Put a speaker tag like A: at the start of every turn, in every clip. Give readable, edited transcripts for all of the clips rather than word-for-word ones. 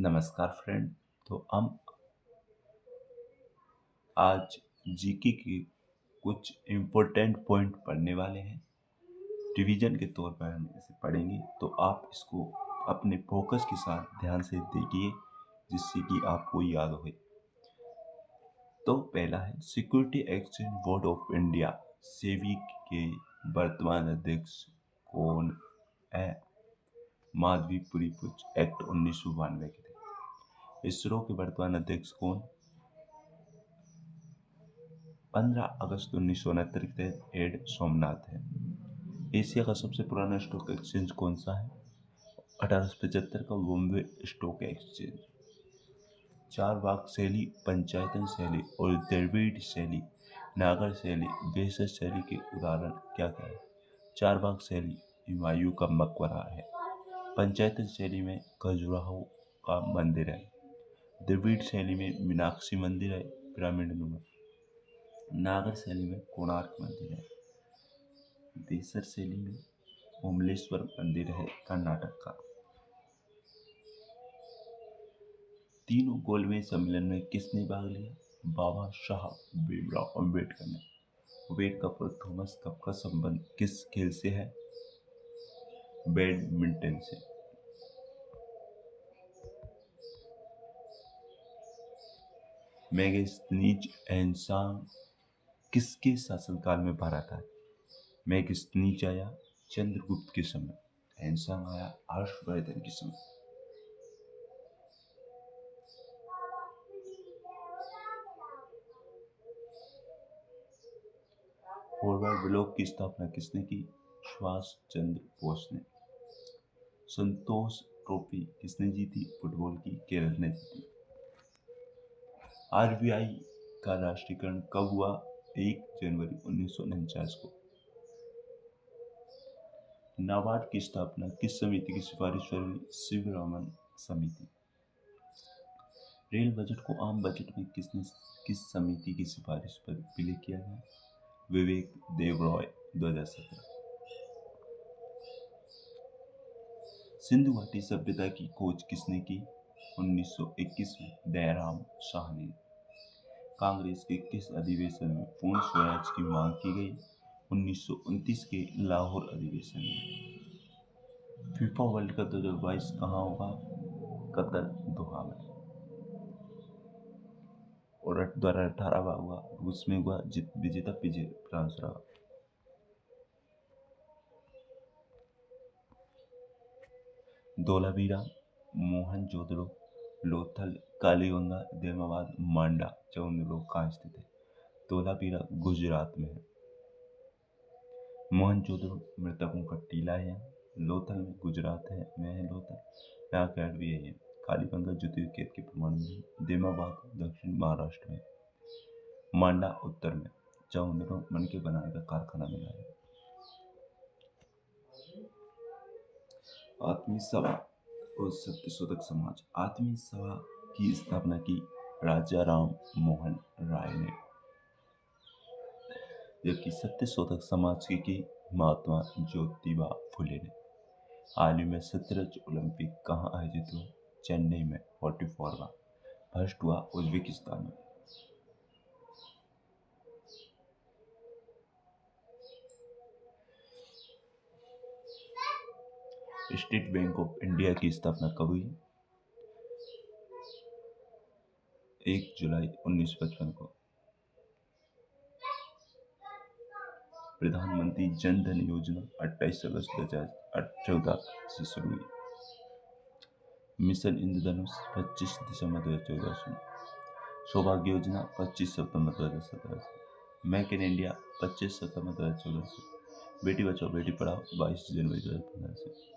A: नमस्कार फ्रेंड। तो हम आज जीके के कुछ इम्पोर्टेंट पॉइंट पढ़ने वाले हैं। रिवीजन के तौर पर हम इसे पढ़ेंगे, तो आप इसको अपने फोकस के साथ ध्यान से देखिए जिससे कि आपको याद हो। तो पहला है, security exchange board of India SEBI के वर्तमान अध्यक्ष कौन है? माधवीपुरी एक्ट 1992 के थे। इसरो के वर्तमान अध्यक्ष कौन? 15 अगस्त 1969 के तहत एड सोमनाथ है। एशिया का सबसे पुराना स्टॉक एक्सचेंज कौन सा है? 1875 का बॉम्बे स्टॉक एक्सचेंज। चारवाक शैली, पंचायतन शैली और द्रविड़ शैली, नागर शैली, बेसर शैली के उदाहरण क्या क्या है? चारवाक शैली हुमायूं का मकबरा है। पंचायतन शैली में खजुराहो का मंदिर है। द्रविड़ शैली में मीनाक्षी मंदिर है, पिरामिड नुमा। नागर शैली में कोणार्क मंदिर है। बेसर शैली में ओमलेश्वर मंदिर है, कर्नाटक का। तीनों गोलमेज सम्मेलन में किसने भाग लिया? बाबा साहब भीमराव अम्बेडकर ने। वेद कप और थॉमस कप का संबंध किस खेल से है? बैडमिंटन से। मेगास्थनीज एहसांग किसके शासनकाल में भरा था? मेगास्थनीज आया चंद्रगुप्त के समय, एहसांग आया हर्षवर्धन के समय। फॉरवर्ड ब्लॉक की स्थापना किसने की? सुभाष चंद्र बोस ने। संतोष ट्रॉफी किसने जीती? फुटबॉल की केरल ने जीती। आरबीआई का राष्ट्रीयकरण कब हुआ? 1 जनवरी 1949 को। नाबार्ड की स्थापना किस समिति की सिफारिश पर हुई? शिवरामन समिति। रेल बजट को आम बजट में किस समिति की सिफारिश पर विलय किया गया? विवेक देबरॉय 2017। सिंधु घाटी सभ्यता की खोज किसने की? 1921 में दयाराम साहनी। कांग्रेस के किस अधिवेशन में पूर्ण स्वराज की मांग की गई? 1929 के लाहौर अधिवेशन में। फीफा वर्ल्ड कप 2022 कहाँ होगा? कतर, दोहा में। और 2018 हुआ, उसमें हुआ विजेता फ्रांस रहा। धोलावीरा, मोहनजोदड़ो, लोथल, कालीगंगा, देमाबाद, मांडा, चौन लोग कहाँ स्थित है? धोलावीरा गुजरात में है। मोहनजोदड़ो मृतकों का टीला है। लोथल में गुजरात है में है लोथल, यहाँ कैट भी है। कालीगंगा ज्योतिर्विज्ञान के प्रमाण में। देमाबाद दक्षिण महाराष्ट्र में। मांडा उत्तर में। चौंदरों मन के बनाने का कारखाना मिला है। आत्मीय सभा और सत्यशोधक समाज। आत्मीय सभा की स्थापना की राजा राम मोहन राय ने, जबकि सत्यशोधक समाज की महात्मा ज्योतिबा फुले ने। हाल ही में शतरंज ओलंपिक कहाँ आयोजित हुआ? चेन्नई में 44वां। फर्स्ट हुआ उज्बेकिस्तान में। स्टेट बैंक ऑफ इंडिया की स्थापना कब हुई? 1 जुलाई 1955 को। प्रधानमंत्री जन धन योजना 28 अगस्त 2014 से शुरू हुई। मिशन इंद्रधनुष 25 दिसंबर 2014 से। सौभाग्य योजना 25 सितंबर 2017 से। मेक इन इंडिया 25 सितंबर 2014 से। बेटी बचाओ बेटी पढ़ाओ 22 जनवरी 2015 से।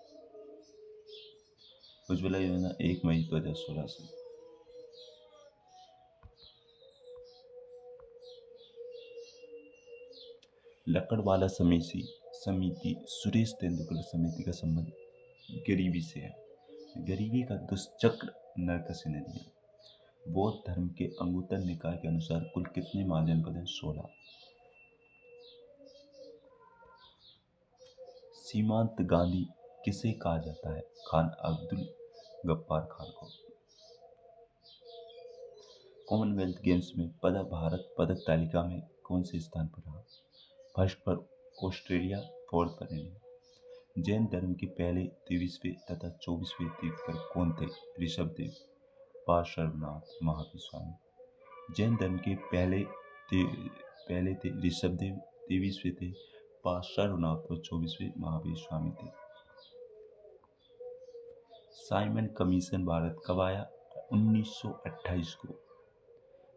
A: उज्ज्वला योजना 1 मई 2016 से। लकड़वाला समिति सुरेश तेंदुलकर समिति का संबंध गरीबी से है। गरीबी का दुष्चक्र नरक से नहीं है। बौद्ध धर्म के अंगुत्तर निकाय के अनुसार कुल कितने महाजनपद हैं? 16। सीमांत गांधी किसे कहा जाता है? खान अब्दुल गफ्फार खान को। कॉमनवेल्थ गेम्स में भारत पदक तालिका में कौन से स्थान पर रहा? फर्स्ट पर ऑस्ट्रेलिया, फोर्थ पर इंडिया। जैन धर्म के पहले 23वें तथा 24वें तीर्थकर कौन थे? ऋषभदेव, पार्श्वनाथ, महावीर स्वामी। जैन धर्म के पहले थे ऋषभदेव, 23वें थे पार्श्वनाथ और 24वें महावीर स्वामी थे। साइमन कमीशन भारत कब आया? 1928 को।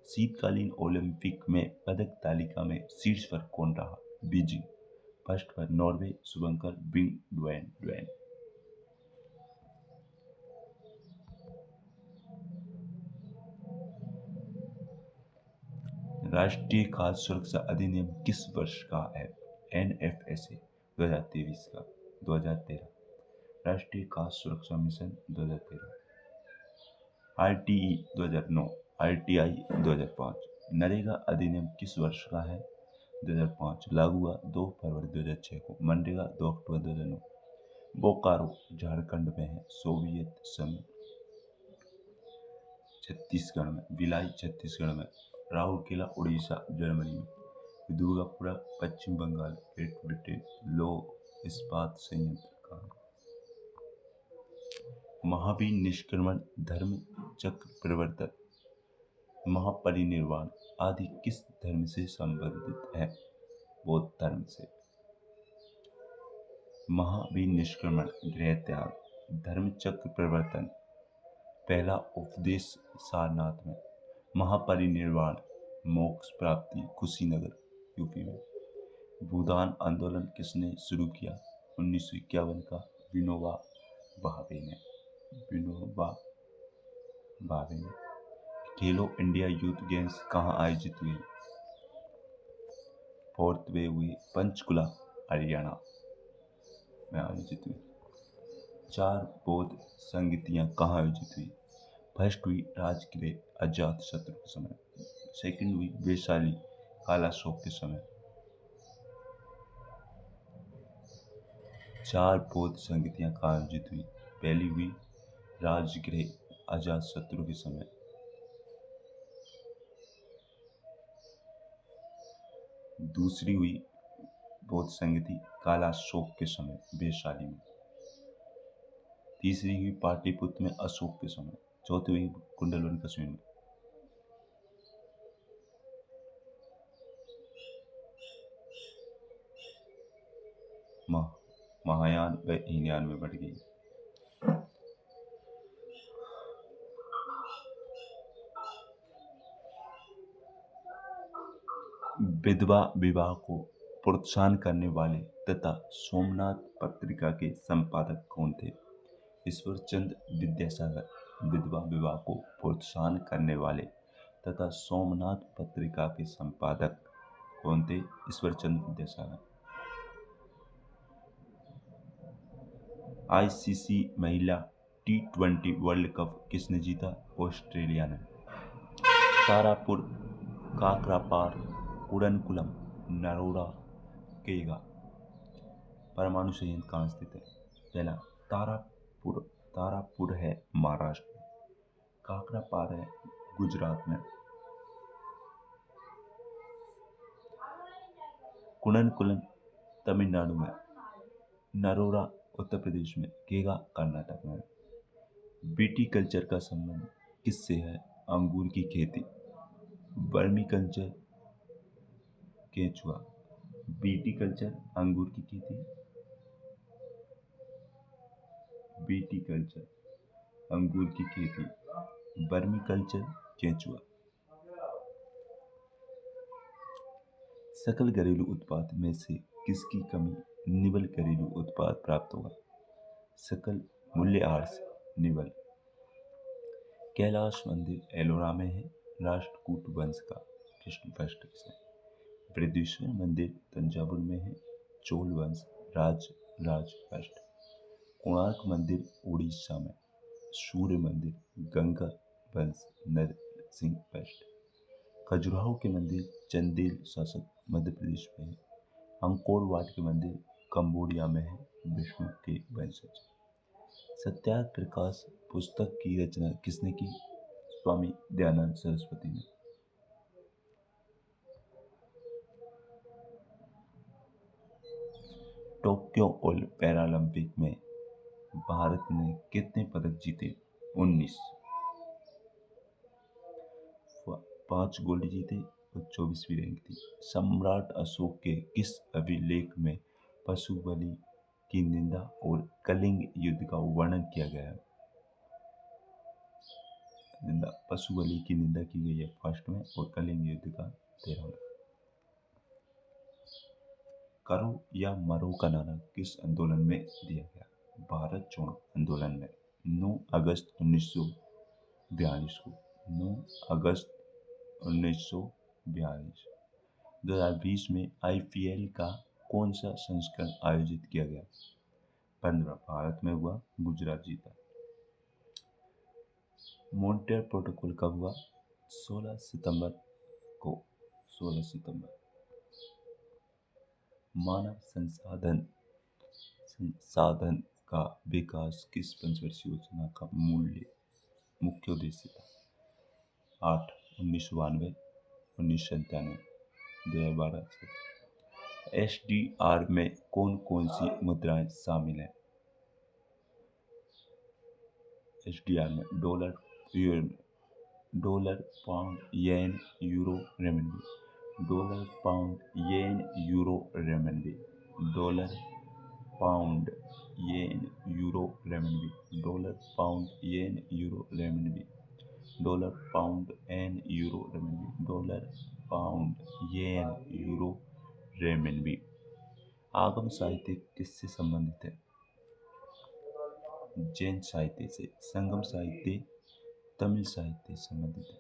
A: शीतकालीन ओलंपिक में पदक तालिका में शीर्ष पर कौन रहा? बीजिंग। फर्स्ट पर नॉर्वे, शुभंकर बिंग ड्वेन। राष्ट्रीय खाद्य सुरक्षा अधिनियम किस वर्ष का है? NFSA 2023 का। 2013। राष्ट्रीय खाद्य सुरक्षा मिशन 2013। RTE 2009, RTI 2005। नरेगा अधिनियम किस वर्ष का है? 2005। लागू हुआ 2 फरवरी 2006 को। मनरेगा 2 अक्टूबर 2009। बोकारो झारखंड में है, सोवियत संघ छत्तीसगढ़ में, भिलाई छत्तीसगढ़ में, राउरकेला उड़ीसा जर्मनी में, दुर्गापुरा पश्चिम बंगाल, ग्रेट ब्रिटेन। लो इस्पात संयंत्र का। महावीर निष्क्रमण, धर्म चक्र परिवर्तन, महापरिनिर्वाण आदि किस धर्म से संबंधित है? बौद्ध धर्म से। महावीर निष्क्रमण, गृह त्याग, धर्म चक्र परिवर्तन, पहला उपदेश सारनाथ में, महापरिनिर्वाण, मोक्ष प्राप्ति, कुशीनगर यूपी में। भूदान आंदोलन किसने शुरू किया? 1951 का, विनोबा भावे ने। खेलो इंडिया यूथ गेम्स कहाँ आयोजित हुए? 4th वे हुई पंचकुला, हरियाणा में आयोजित हुई। 4 बौद्ध संगीतियाँ कहाँ आयोजित हुई? फर्स्ट हुई राजगृह अजात शत्रु के समय, सेकंड हुई वैशाली कालाशोक के समय। 4 बौद्ध संगीतियाँ कहाँ आयोजित हुई? पहली हुई राजगृह अजात शत्रु के समय, दूसरी हुई बौद्ध संगीति कालाशोक के समय वैशाली में, तीसरी हुई पाटलिपुत्र में अशोक के समय, चौथी हुई कुंडलवन कश्मीर में। महायान व हीनयान में बढ़ गई। विधवा विवाह को प्रोत्साहन करने वाले तथा सोमनाथ पत्रिका के संपादक कौन थे? ईश्वरचंद्र विद्यासागर। विधवा विवाह को प्रोत्साहन करने वाले तथा सोमनाथ पत्रिका के संपादक कौन थे? ईश्वरचंद्र विद्यासागर। ICC महिला T20 वर्ल्ड कप किसने जीता? ऑस्ट्रेलिया ने। तारापुर, काकरापार, कुडनकुलम, नरोरा, केगा परमाणु संयंत्र कहाँ स्थित है? पहला तारापुर है महाराष्ट्र में, काकरापार है गुजरात में, कुडनकुलम तमिलनाडु में, नरोरा उत्तर प्रदेश में, केगा कर्नाटक में। बीटी कल्चर का संबंध किससे है? अंगूर की खेती। वर्मी कल्चर, केंचुआ। बीटी कल्चर अंगूर की खेती, बीटी कल्चर अंगूर की खेती, वर्मी कल्चर केंचुआ। सकल घरेलू उत्पाद में से किसकी कमी निवल घरेलू उत्पाद प्राप्त होगा? सकल मूल्यह्रास निवल। कैलाश मंदिर एलोरा में है, राष्ट्रकूट वंश का, कृष्ण फर्स्ट से। बृहदीश्वर मंदिर तंजावुर में है, चोल वंश, राज फर्स्ट। कोणार्क मंदिर उड़ीसा में, सूर्य मंदिर गंगा वंश, नरसिंह फर्स्ट। खजुराहो के मंदिर चंदेल शासक मध्य प्रदेश में है। अंकोर वाट के मंदिर कंबोडिया में है, विष्णु के वंशज। सत्याग्रह प्रकाश पुस्तक की रचना किसने की? स्वामी दयानंद सरस्वती ने। टोक्यो पैरालंपिक में भारत ने कितने पदक जीते? 19। 5 गोल्ड जीते और 24वीं रैंक थी। सम्राट अशोक के किस अभिलेख में पशु बलि की निंदा और कलिंग युद्ध का वर्णन किया गया है? पशु बलि की निंदा की गई है फर्स्ट में और कलिंग युद्ध का 13 में। करो या मरो का नारा किस आंदोलन में दिया गया? भारत छोड़ो आंदोलन में 9 अगस्त 1942 को। 9 अगस्त 1942। 2020 में IPL का कौन सा संस्करण आयोजित किया गया? 15। भारत में हुआ, गुजरात जीता। मॉन्ट्रियल प्रोटोकॉल कब हुआ? 16 सितंबर को। 16 सितंबर। मानव संसाधन का विकास किस पंचवर्षीय योजना का मुख्य उद्देश्य था? 8 1992, 1997, 2012। SDR में कौन कौन सी मुद्राएं शामिल हैं? SDR में डॉलर, पाउंड, येन, यूरो, रेमनबी। डॉलर, पाउंड, येन, यूरो, रेमनबी। डॉलर, पाउंड, येन, यूरो, रेमनबी। डॉलर, पाउंड, येन, यूरो, रेमनबी। डॉलर, पाउंड, येन, यूरो, रेमनबी। डॉलर, पाउंड, येन, यूरो, रेमनबी। आगम साहित्य किससे संबंधित है? जैन साहित्य से। संगम साहित्य तमिल साहित्य से संबंधित है।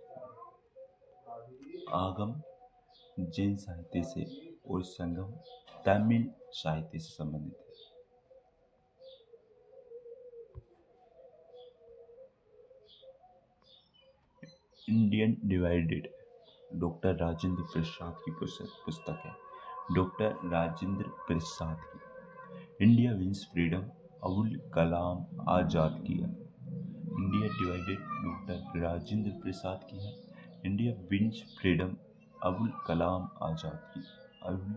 A: आगम जैन साहित्य से और संगम तमिल साहित्य से संबंधित है। Indian divided doctor Rajendra Prasad की पुस्तक है। डॉक्टर राजेंद्र प्रसाद की। India wins freedom Abul Kalam Azad की है। India divided doctor Rajendra Prasad की है। India wins freedom Abul Kalam Azad की। अबुल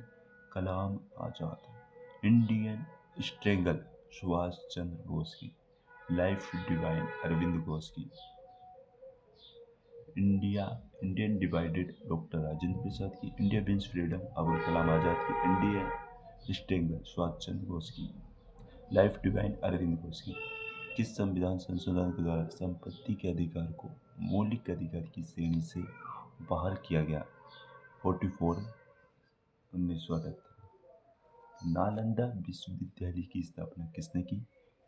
A: कलाम आजाद। इंडियन स्ट्रगल सुभाष चंद्र बोस की। लाइफ डिवाइन अरविंद घोष की। Indian divided doctor Rajendra Prasad की। India wins freedom Abul Kalam Azad की। इंडियन स्ट्रगल सुभाष चंद्र बोस की। लाइफ डिवाइन अरविंद घोष की। किस संविधान संशोधन के द्वारा संपत्ति के अधिकार को मौलिक अधिकार की श्रेणी से बाहर किया गया? 44 1978। नालंदा विश्वविद्यालय की स्थापना किसने की?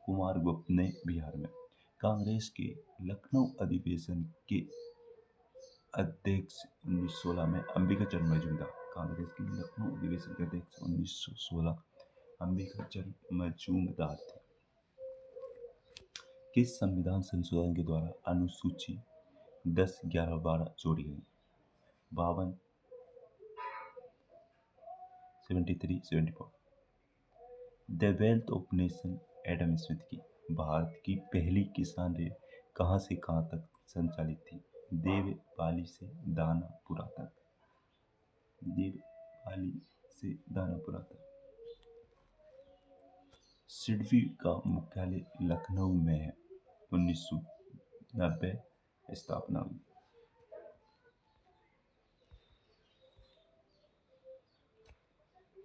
A: कुमारगुप्त ने बिहार में। कांग्रेस के लखनऊ अधिवेशन के अध्यक्ष 1916 में अंबिकाचरण मजूमदार। कांग्रेस के लखनऊ अधिवेशन के अध्यक्ष 1916 अंबिकाचरण मजूमदार थे। किस संविधान संशोधन के द्वारा अनुसूची 10, 11, 12 जोड़ी गई? 52, 73, 74। The wealth of nation Adam Smith की। भारत की पहली किसान रेल कहाँ से कहाँ तक संचालित थी? देवपाली से दानापुरा तक। देवपाली से दानापुरा तक। सिडबी का मुख्यालय लखनऊ में है। 1990 स्थापना हुई।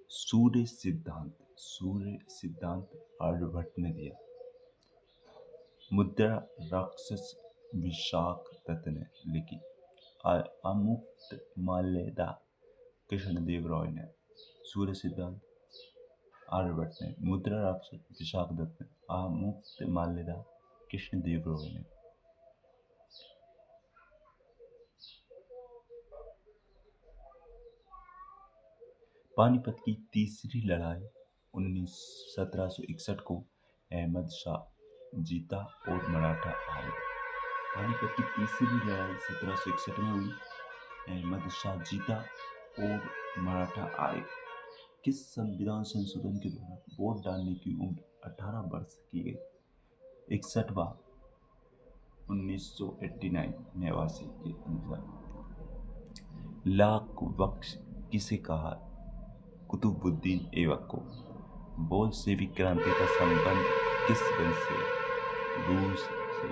A: सूर्य सिद्धांत आर्यभट्ट ने दिया। मुद्रा राक्षस विशाख दत्त ने लिखी। अमुक्त माल्यदा कृष्णदेव राय ने। सूर्य सिद्धांत आर्यभट्ट ने। मुद्रा राक्षस विशाख दत्त ने। अमुक्त माल्यदा कृष्णदेव राय ने। पानीपत की तीसरी लड़ाई 1761 को अहमद शाह जीता और मराठा आए। पानीपत की तीसरी लड़ाई 1761 में हुई। अहमद शाह जीता और मराठा आए। किस संविधान संशोधन के द्वारा वोट डालने की उम्र 18 वर्ष की गई? 61वां 1989 नेवासी के अनुसार लाख वक्ष किसे कहा? कुतुबुद्दीन ऐबक को। बोल्शेविक क्रांति का संबंध किस वंश से? रूस से।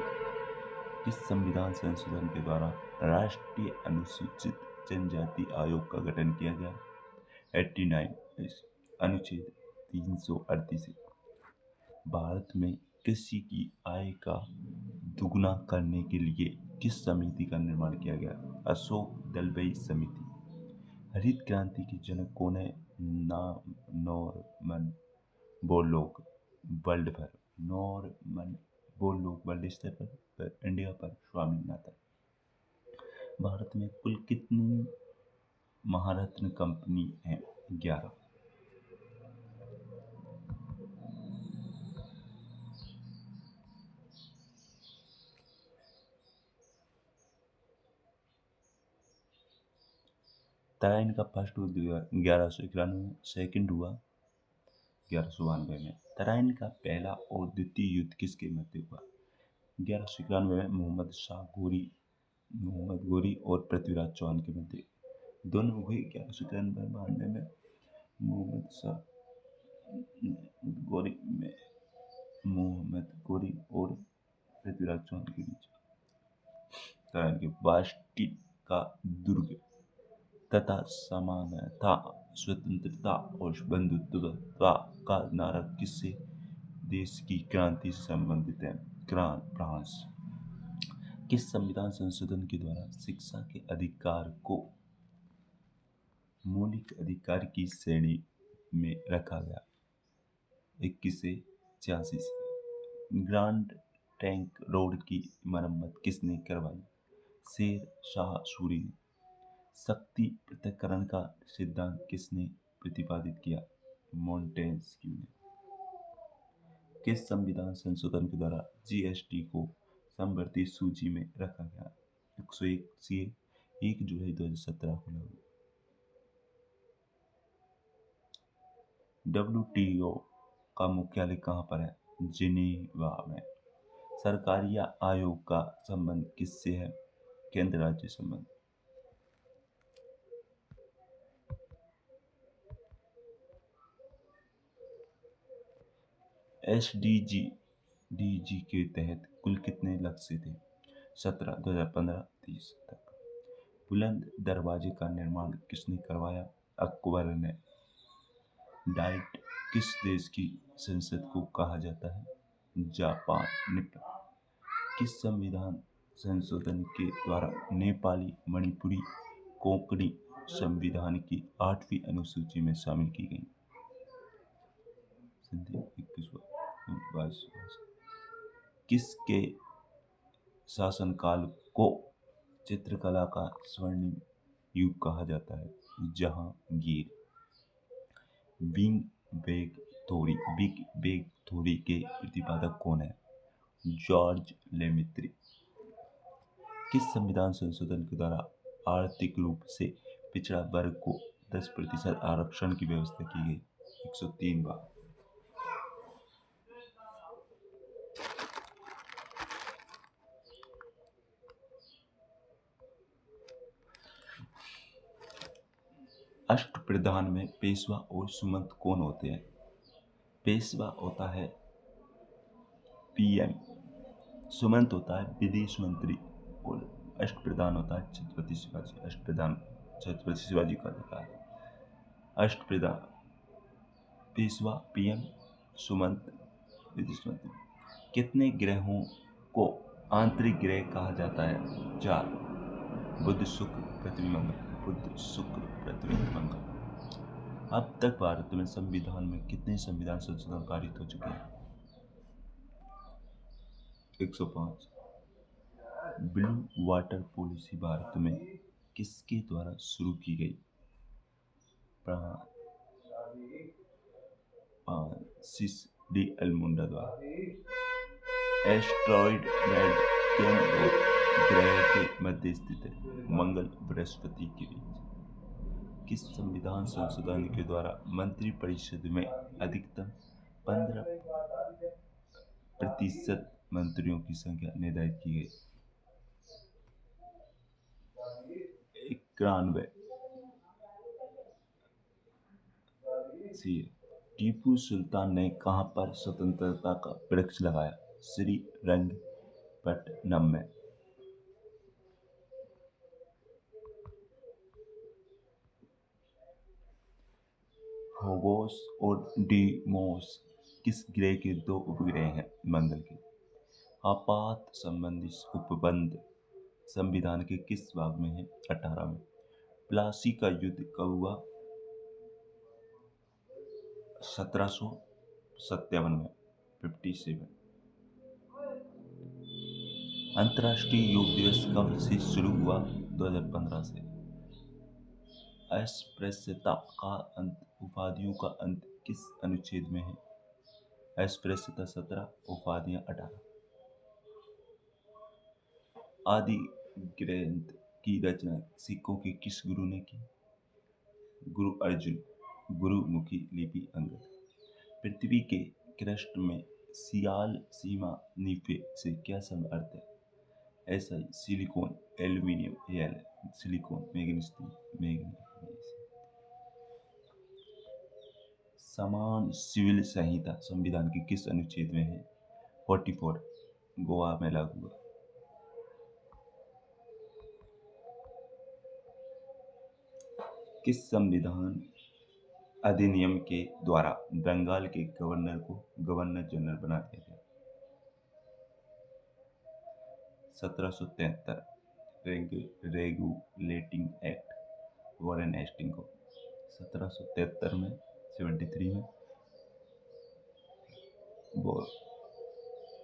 A: किस संविधान संशोधन के द्वारा राष्ट्रीय अनुसूचित जनजाति आयोग का गठन किया गया? 89 अनुच्छेद 338। भारत में कृषि की आय का दुगना करने के लिए किस समिति का निर्माण किया गया? अशोक दलबई समिति। हरित क्रांति के जनक कौन है? Norman Borlaug. वर्ल्ड पर नॉर्मन बोरलॉग वर्ल्ड स्तर पर इंडिया पर स्वामीनाथन। भारत में कुल कितनी महारत्न कंपनी है? 11। तराइन का फर्स्ट युद्ध 1191 में, सेकंड हुआ 1192 में। तराइन का पहला और द्वितीय युद्ध किसके मध्य हुआ? 1191 में मोहम्मद गोरी और पृथ्वीराज चौहान के मध्य दोनों हुए। 1192 में मोहम्मद गोरी और पृथ्वीराज चौहान के बीच। तराइन के बास्टिन का दुर्ग तथा समानता, स्वतंत्रता और बंधुत्व का नारा किस देश की क्रांति से संबंधित है? फ्रांस। किस संविधान संशोधन के द्वारा शिक्षा के अधिकार को मौलिक अधिकार की श्रेणी में रखा गया? 2186 से। ग्रांड ट्रंक रोड की मरम्मत किसने करवाई? शेर शाह सूरी ने। शक्ति पृथक्करण का सिद्धांत किसने प्रतिपादित किया? मोंटेस्क्यू ने। किस संविधान संशोधन के द्वारा जीएसटी को समवर्ती सूची में रखा गया? 101 सी 1 जुलाई 2017 को लागू। WTO का मुख्यालय कहाँ पर है? जिनेवा में। सरकारिया आयोग का संबंध किससे है? केंद्र राज्य संबंध। SDG के तहत कुल कितने लक्ष्य थे? 17 2015 30 तक। बुलंद दरवाजे का निर्माण किसने करवाया? अकबर ने। डाइट किस देश की संसद को कहा जाता है? जापान। निप्पन। किस संविधान संशोधन के द्वारा नेपाली, मणिपुरी, कोंकणी संविधान की 8वीं अनुसूची में शामिल की गई? किसके शासनकाल को चित्रकला का स्वर्णिम युग कहा जाता है? जहांगीर। बिग बैग थ्योरी के प्रतिपादक कौन है? जॉर्ज लेमित्री। किस संविधान संशोधन के द्वारा आर्थिक रूप से पिछड़ा वर्ग को 10% आरक्षण की व्यवस्था की गई? 103 बार। अष्टप्रधान में पेशवा और सुमंत कौन होते हैं? पेशवा होता है PM, सुमंत होता है विदेश मंत्री और अष्टप्रधान होता है छत्रपति शिवाजी। अष्टप्रधान छत्रपति शिवाजी का अधिकार। अष्टप्रधान पेशवा, PM, सुमंत, विदेश मंत्री। कितने ग्रहों को आंतरिक ग्रह कहा जाता है? 4। बुध, शुक्र, पृथ्वी, मंगल। बुध, शुक्र, पृथ्वी, मंगल। अब तक भारत में संविधान में कितने संविधान संशोधन पारित हो चुके हैं? 105। ब्लू वाटर पॉलिसी भारत में किसके द्वारा शुरू की गई? फ्रांसिस डी अल्मोंडा द्वारा। एस्ट्रॉइड बेल्ट केंद्र और ग्रह के मध्य स्थित है? मंगल बृहस्पति के बीच। किस संविधान संशोधन के द्वारा मंत्रिपरिषद में अधिकतम 15% मंत्रियों की संख्या निर्धारित की गई? 91। सी। टीपू सुल्तान ने कहाँ पर स्वतंत्रता का वृक्ष लगाया? श्रीरंगपट्टनम में। फोबोस और डीमोस किस ग्रह के दो उपग्रह हैं मंगल के? आपात संबंधी उपबंध संविधान के किस भाग में है? 18 में। प्लासी का युद्ध कब हुआ? 1757 में। 57। अंतर्राष्ट्रीय योग दिवस कब से शुरू हुआ? 2015 से। अस्पृश्यता का अंत, उपाधियों का अंत किस अनुच्छेद में है? अस्पृश्यता 17, उपाधियां 18। आदि ग्रंथ की रचना सिखों के किस गुरु ने की? गुरु अर्जुन। गुरुमुखी लिपि अंगद। पृथ्वी के क्रस्ट में सियाल सीमा नीफे से क्या सब अर्थ है? ऐसा silicon, aluminium, L silicon, manganese. समान सिविल संहिता संविधान के किस अनुच्छेद में है? 44, गोवा में लागू हुआ। किस संविधान अधिनियम के द्वारा बंगाल के गवर्नर को गवर्नर जनरल बना दिया गया? 1773, रेगुलेटिंग एक्ट, वॉरेन हेस्टिंग को। 1773 में, 73 में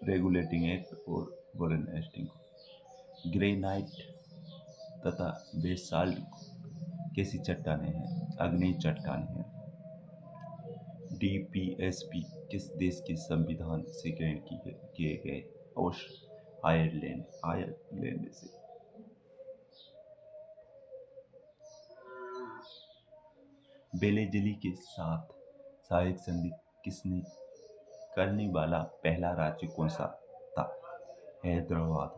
A: रेगुलेटिंग एक्ट और वॉरेन हेस्टिंग को। ग्रेनाइट तथा बेसाल्ट कैसी चट्टानें हैं? आग्नेय चट्टानें हैं। डीपीएसपी किस देश के संविधान से ग्रहण किए गए? आयरलैंड से। बेलेजली के साथ सहायक संधि किसने करने वाला पहला राज्य कौन सा था? हैदराबाद।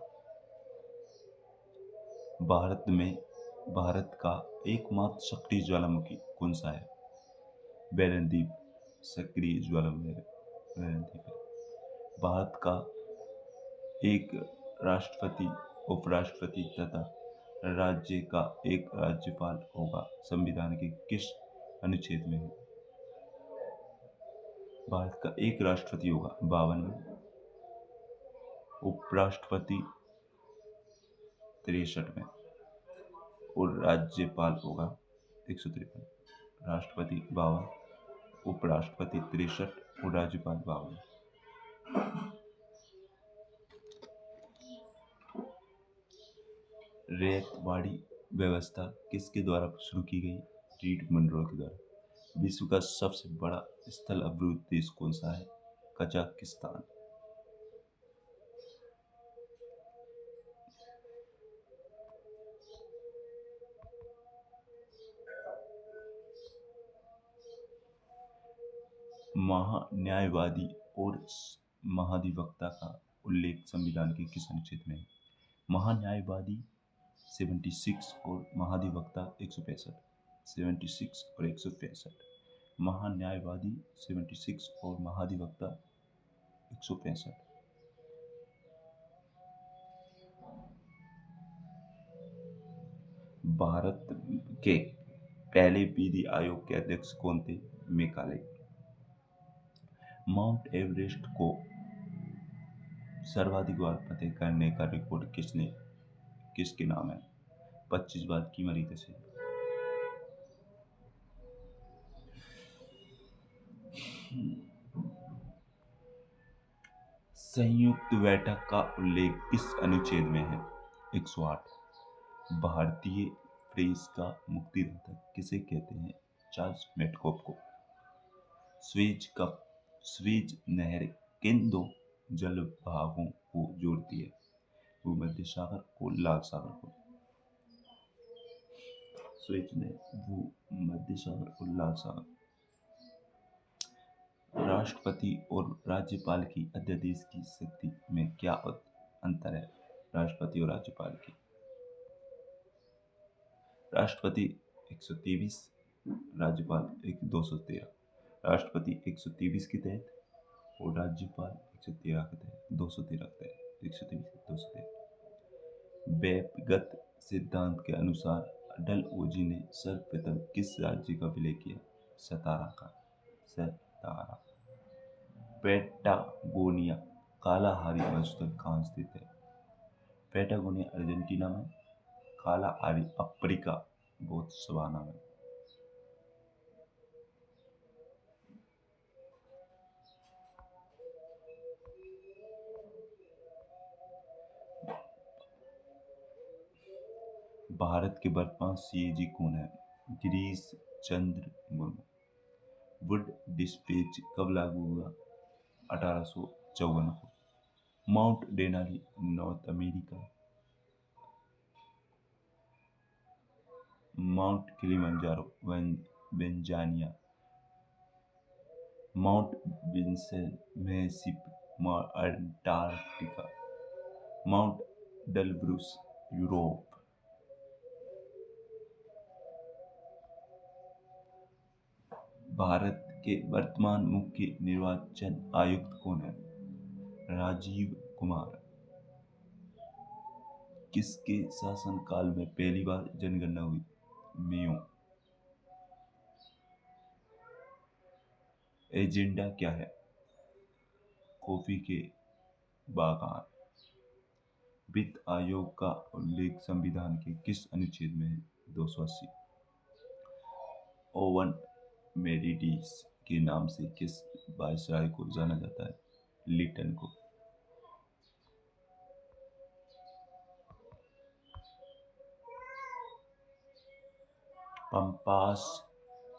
A: भारत का एकमात्र सक्रिय ज्वालामुखी कौन सा है? बेरनदीप। सक्रिय ज्वालामुखी बेरनदीप है। भारत का एक राष्ट्रपति, उपराष्ट्रपति तथा राज्य का एक राज्यपाल होगा संविधान के किस अनुच्छेद में है? भारत का एक राष्ट्रपति होगा 52 में। उपराष्ट्रपति 63 में और राज्यपाल होगा 153। राष्ट्रपति 52, उपराष्ट्रपति 63 और राज्यपाल 52। रैयतवाड़ी व्यवस्था किसके द्वारा शुरू की गई? रीड मनरों के द्वारा। विश्व का सबसे बड़ा स्थल अवरोध देश कौन सा है? कजाकिस्तान। महान्यायवादी और महाधिवक्ता का उल्लेख संविधान के किस अनुच्छेद में है? महान्यायवादी 76 और महाधिवक्ता 165। 76 और 165। महान्यायवादी 76 और महाधिवक्ता 165। भारत के पहले विधि आयोग के अध्यक्ष कौन थे? मेकाले। माउंट एवरेस्ट को सर्वाधिक बार फतेह करने का रिकॉर्ड किसके नाम है? 25 बार की मरीदा से। संयुक्त बैठक का उल्लेख किस अनुच्छेद में है? 108। भारतीय प्रेस का मुक्तिदाता किसे कहते हैं? चार्ल्स मेटकॉफ को। स्वेज नहर किन दो जल भागों को जोड़ती है? भूमध्य सागर और लाल सागर को। स्वेज नहर भूमध्य सागर और लाल सागर। राष्ट्रपति और राज्यपाल की अध्यादेश की शक्ति में क्या अंतर है? राष्ट्रपति और राज्यपाल की। राष्ट्रपति 123, राज्यपाल 213। राष्ट्रपति 123 के तहत और राज्यपाल 113 के तहत, 213 के तहत, 123 213। व्यक्तिगत सिद्धांत के अनुसार डलहौजी ने सर्वप्रथम किस राज्य का विलय किया? सतारा का। सतारा। पैटागोनिया कालाहारी मरुस्थल कहाँ स्थित है? पैटागोनिया अर्जेंटीना में, कालाहारी अफ्रीका बोत्सवाना में। भारत के वर्तमान सीएजी कौन है? गिरीश चंद्र मुर्मू। वुड डिस्पैच कब लागू हुआ? 1854 को। Mount Denali North America. Mount Kilimanjaro Tanzania. Mount Vinson Massif Antarctica. Mount Elbrus Europe. Bharat के वर्तमान मुख्य निर्वाचन आयुक्त कौन है? राजीव कुमार। किसके शासनकाल में पहली बार जनगणना हुई? मेयो। एजेंडा क्या है? कॉफी के बागान। वित्त आयोग का उल्लेख संविधान के किस अनुच्छेद में है? 280। ओवन मेरिडिस के नाम से किस वायसराय को जाना जाता है? लिटन को। Pampas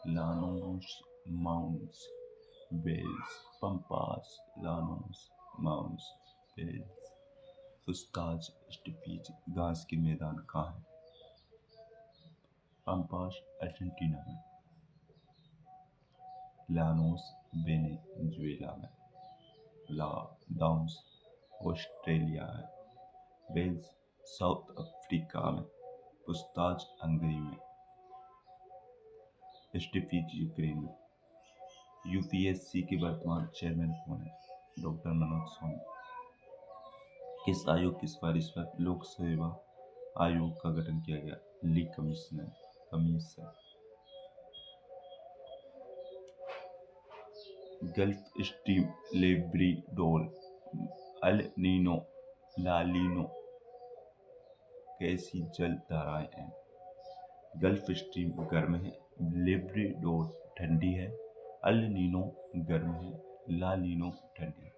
A: Llanos mounts Velds. Pampas Llanos mounts Velds. Pusztas Steppes घास के मैदान कहाँ है? पंपास अर्जेंटीना में। लानोस वेनेजुएला में। ला डाउन्स ऑस्ट्रेलिया में। वेल्स साउथ अफ्रीका में। पुस्ताज हंगरी में। स्टिफिज यूक्रेन में। यूपीएससी के वर्तमान चेयरमैन कौन है? डॉक्टर मनोज सोनी। किस आयोग की सिफारिश पर लोक सेवा आयोग का गठन किया गया? Lee commission. Gulf Stream, Labrador, El Nino, La Nina कैसी जल धाराएं हैं? गल्फ स्ट्रीम गर्म है, लेब्राडोर ठंडी है, अल नीनो गर्म है, ला लीनो ठंडी है।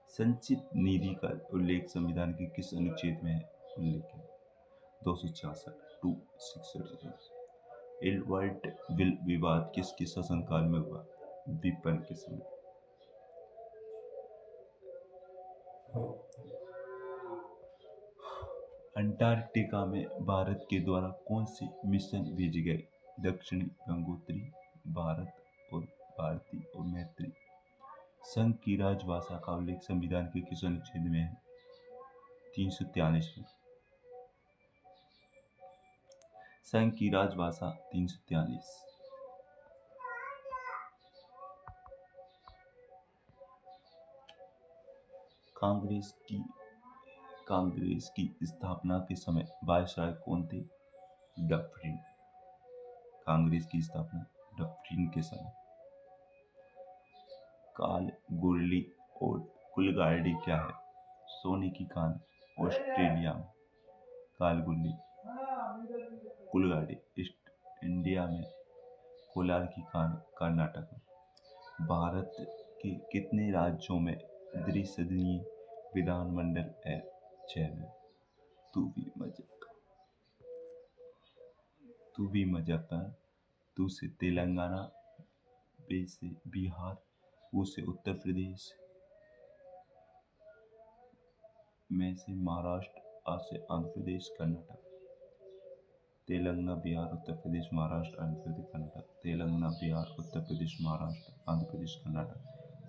A: संचित निधि का उल्लेख संविधान के किस अनुच्छेद में है? उल्लेख है 266 टू 636। एल्बर्ट विल विवाद किसके शासनकाल में हुआ? विपन के समय। अंटार्कटिका में भारत के द्वारा कौन से मिशन भेजे गए? दक्षिणी गंगोत्री, भारत और भारती और मैत्री। संघ की राजभाषा का उल्लेख संविधान के किस अनुच्छेद में है? 343 में। संघ की राजभाषा 343। कांग्रेस की स्थापना के समय वायसराय कौन थे? डफरिन। कांग्रेस की स्थापना डफरिन के समय। काल गुरली और कुलगाड़ी क्या है? सोने की खान ऑस्ट्रेलिया में। काल गुरली कुलगाड़ी ईस्ट इंडिया में। कोलार की खान कर्नाटक में। भारत के कितने राज्यों में द्विसदनीय विधानमंडल है? 6 में। तू भी मजा कर। तू से तेलंगाना, बे से बिहार, वो से उत्तर प्रदेश, में से महाराष्ट्र, आ से आंध्र प्रदेश कर्नाटक। तेलंगाना बिहार उत्तर प्रदेश महाराष्ट्र आंध्र प्रदेश कर्नाटक। तेलंगाना बिहार उत्तर प्रदेश महाराष्ट्र आंध्र प्रदेश कर्नाटक।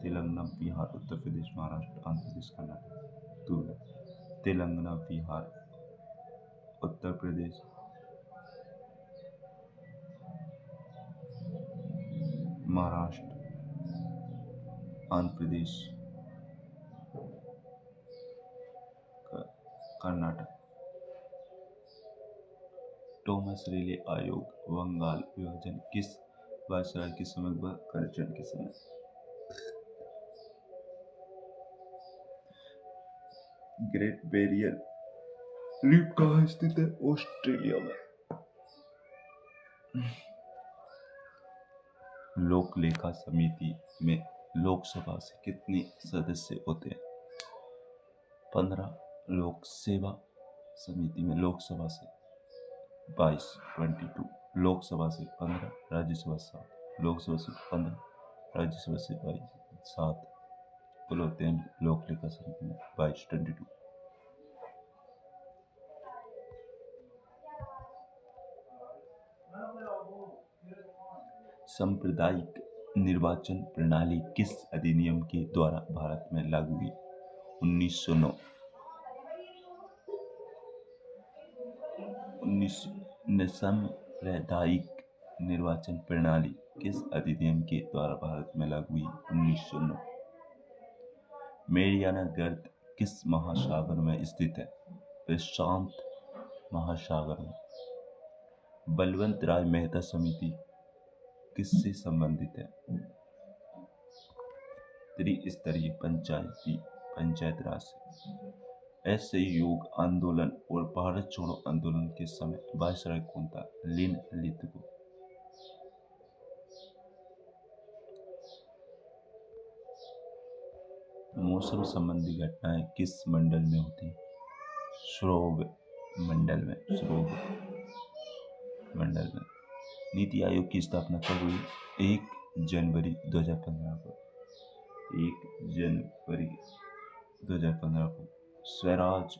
A: तेलंगाना, बिहार, उत्तर प्रदेश, महाराष्ट्र, आंध्र प्रदेश, कर्नाटक। दूर तेलंगाना, बिहार, उत्तर प्रदेश, महाराष्ट्र, आंध्र प्रदेश, कर्नाटक। टॉमस रेले आयोग बंगाल विभाजन किस वायसराय के समय व करजन के समय? ग्रेट बैरियर रीफ कहाँ स्थित है? ऑस्ट्रेलिया में। लोक लेखा समिति में लोकसभा से कितने सदस्य होते हैं? 15। लोक सेवा समिति में लोकसभा से 22, 22। लोकसभा से 15, राज्यसभा 7। लोकसभा से 15, राज्यसभा से 22, 7 कुल होते हैं लोक लेखा समिति में 22, 22। सांप्रदायिक निर्वाचन प्रणाली किस अधिनियम के द्वारा भारत में लागू हुई? 1909। 1909। सांप्रदायिक निर्वाचन प्रणाली किस अधिनियम के द्वारा भारत में लागू हुई? 1909। मेरियाना गर्त किस महासागर में स्थित है? प्रशांत महासागर में। बलवंत राय मेहता समिति किससे संबंधित है? त्रिस्तरीय पंचायत राज से। असहयोग आंदोलन और भारत छोड़ो आंदोलन के समय वायसराय कौन था? लिन लिथगो। मौसम संबंधी घटनाएं किस मंडल में होती हैं? श्रोव मंडल में। श्रोव मंडल में। नीति आयोग की स्थापना कब हुई? 1 जनवरी 2015 को। 1 जनवरी 2015 को। स्वराज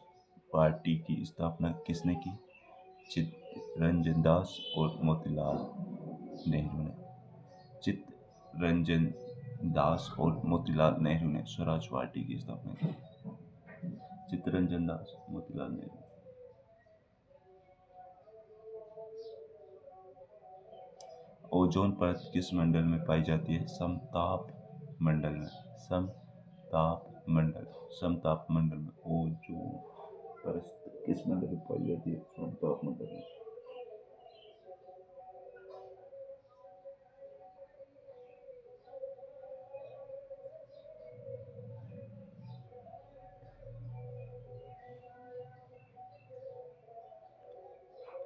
A: पार्टी की स्थापना किसने की? चित्तरंजन दास और मोतीलाल नेहरू ने। चित्तरंजन दास और मोतीलाल नेहरू ने स्वराज पार्टी की स्थापना की। चित्तरंजन दास, मोतीलाल नेहरू। ओजोन परत किस मंडल में पाई जाती है? समताप मंडल में। समताप मंडल। समताप मंडल में ओजोन परत किस मंडल में पाई जाती है? समताप मंडल में।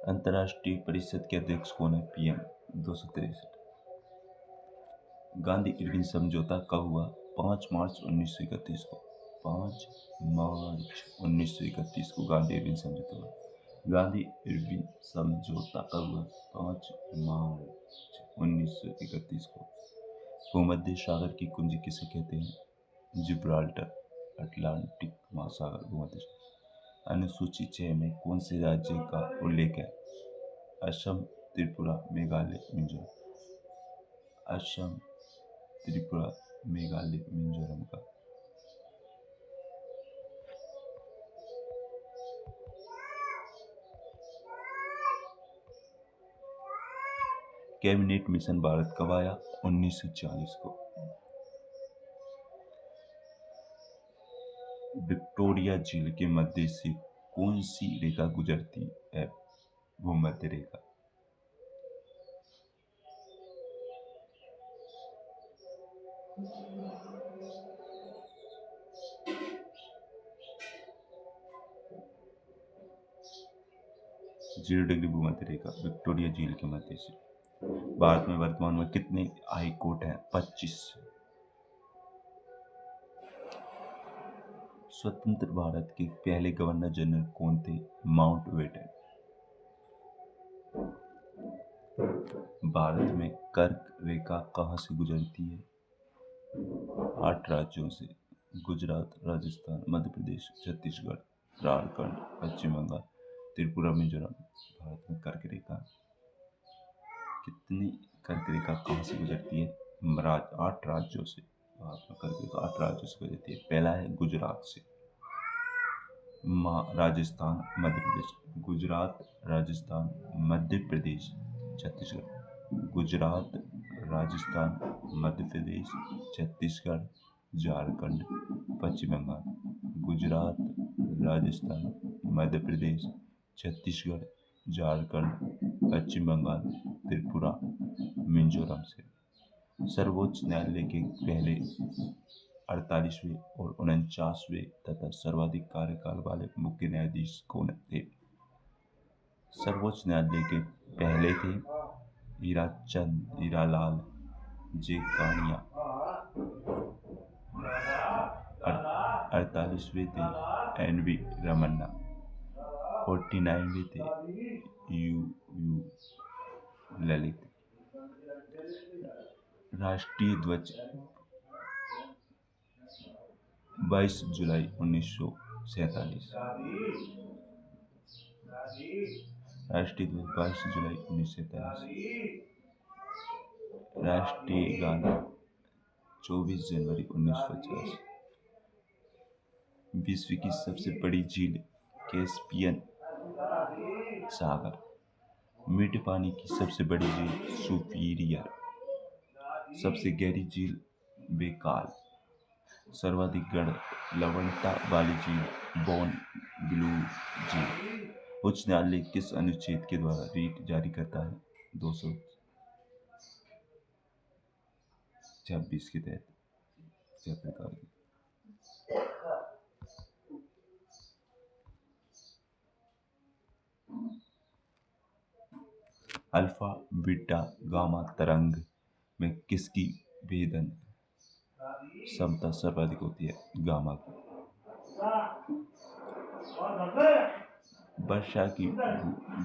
A: अंतर्राष्ट्रीय परिषद के अध्यक्ष कौन है? PM 263। गांधी इरविन समझौता कब हुआ? 5 मार्च 1931 को। 5 मार्च 1931 को गांधी इरविन समझौता हुआ। गांधी इरविन समझौता कब हुआ? 5 मार्च 1931 को। भूमध्य सागर की कुंजी किसे कहते हैं? जिब्राल्टर। अटलांटिक महासागर भूमध्य सागर। अनुसूची 6 में कौन से राज्य का उल्लेख है? असम, त्रिपुरा, मेघालय, मिजोरम। असम, त्रिपुरा, मेघालय, मिजोरम का। कैबिनेट मिशन भारत कब आया? 1940 को। विक्टोरिया झील के मध्य से कौन सी रेखा गुजरती है? भूमध्य रेखा। जीरो डिग्री भूमध्य रेखा विक्टोरिया झील के मध्य से। भारत में वर्तमान में कितने हाई कोर्ट हैं? 25। स्वतंत्र भारत के पहले गवर्नर जनरल कौन थे? माउंटबेटन। भारत में कर्क रेखा कहाँ से गुजरती है? 8 राज्यों से। गुजरात, राजस्थान, मध्य प्रदेश, छत्तीसगढ़, झारखंड, पश्चिम बंगाल, त्रिपुरा, मिजोरम। भारत में कर्क रेखा कितनी कर्क रेखा कहाँ से गुजरती है? 8 राज्यों से। महात्मा करके तो 8 राज्यों से देती है। पहला है गुजरात से, राजस्थान मध्य प्रदेश, गुजरात राजस्थान मध्य प्रदेश छत्तीसगढ़, गुजरात राजस्थान मध्य प्रदेश छत्तीसगढ़ झारखंड पश्चिम बंगाल, गुजरात राजस्थान मध्य प्रदेश छत्तीसगढ़ झारखंड पश्चिम बंगाल त्रिपुरा मिजोरम से। सर्वोच्च न्यायालय के पहले 48वें और 49वें तथा सर्वाधिक कार्यकाल वाले मुख्य न्यायाधीश कौन थे? सर्वोच्च न्यायालय के पहले थे हीरालाल जे कानिया, 48वें थे एन.वी. रमन्ना, 49वें थे यू ललित। राष्ट्रीय ध्वज 22 जुलाई 1947, राष्ट्रीय ध्वज 22 जुलाई 1947। राष्ट्रीय गान 24 जनवरी 1950। विश्व की सबसे बड़ी झील कैस्पियन सागर। मीठे पानी की सबसे बड़ी झील सुपीरियर। सबसे गहरी झील बेकाल। सर्वाधिक गढ़ लवणता वाली झील बोन ग्लू झील। उच्च न्यायालय किस अनुच्छेद के द्वारा रीट जारी करता है? 226 के तहत। क्या प्रकार की? अल्फा बीटा गामा तरंग में किसकी भेदन क्षमता सर्वाधिक होती है? गामा की।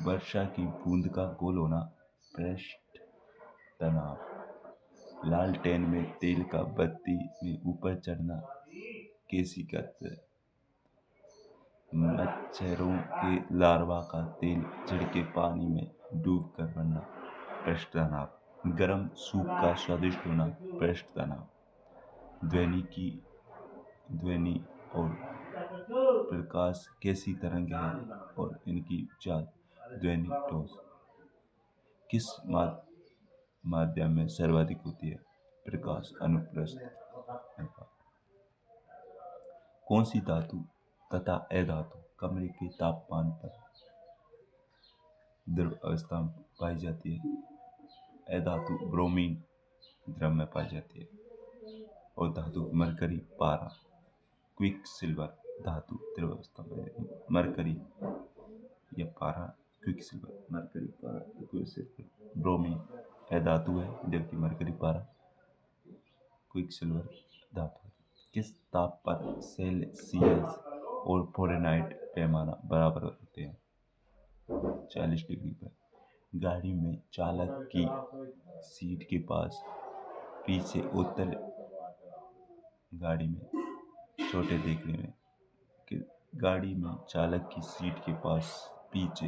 A: वर्षा की बूंद का गोल होना पृष्ठ तनाव। लालटेन में तेल का बत्ती में ऊपर चढ़ना कैसी कहते हैं? मच्छरों के लार्वा का तेल छिड़के पानी में डूब कर बनना पृष्ठ तनाव। गर्म सूप का स्वादिष्ट होना पृष्ठ तनाव। ध्वनि और प्रकाश कैसी तरंग है और इनकी चाल ध्वनि टोस। किस माध्यम में सर्वाधिक होती है? प्रकाश अनुप्रस्थ। कौन सी धातु तथा अधातु कमरे के तापमान पर द्रव अवस्था में पाई जाती है? अधातु ब्रोमीन द्रव में पाई जाती है और धातु मरकरी पारा। क्विक सिल्वर धातु द्रव अवस्था में। मरकरी या पारा क्विक सिल्वर, मरकरी पारा क्विक सिल्वर। ब्रोमीन अधातु है जबकि मरकरी पारा क्विक सिल्वर धातु है। किस ताप पर सेल्सियस और फ़ारेनहाइट पैमाना बराबर होते हैं? 40 डिग्री पर। गाड़ी में चालक की सीट के पास पीछे उत्तर गाड़ी में छोटे देखने में कि गाड़ी में चालक की सीट के पास पीछे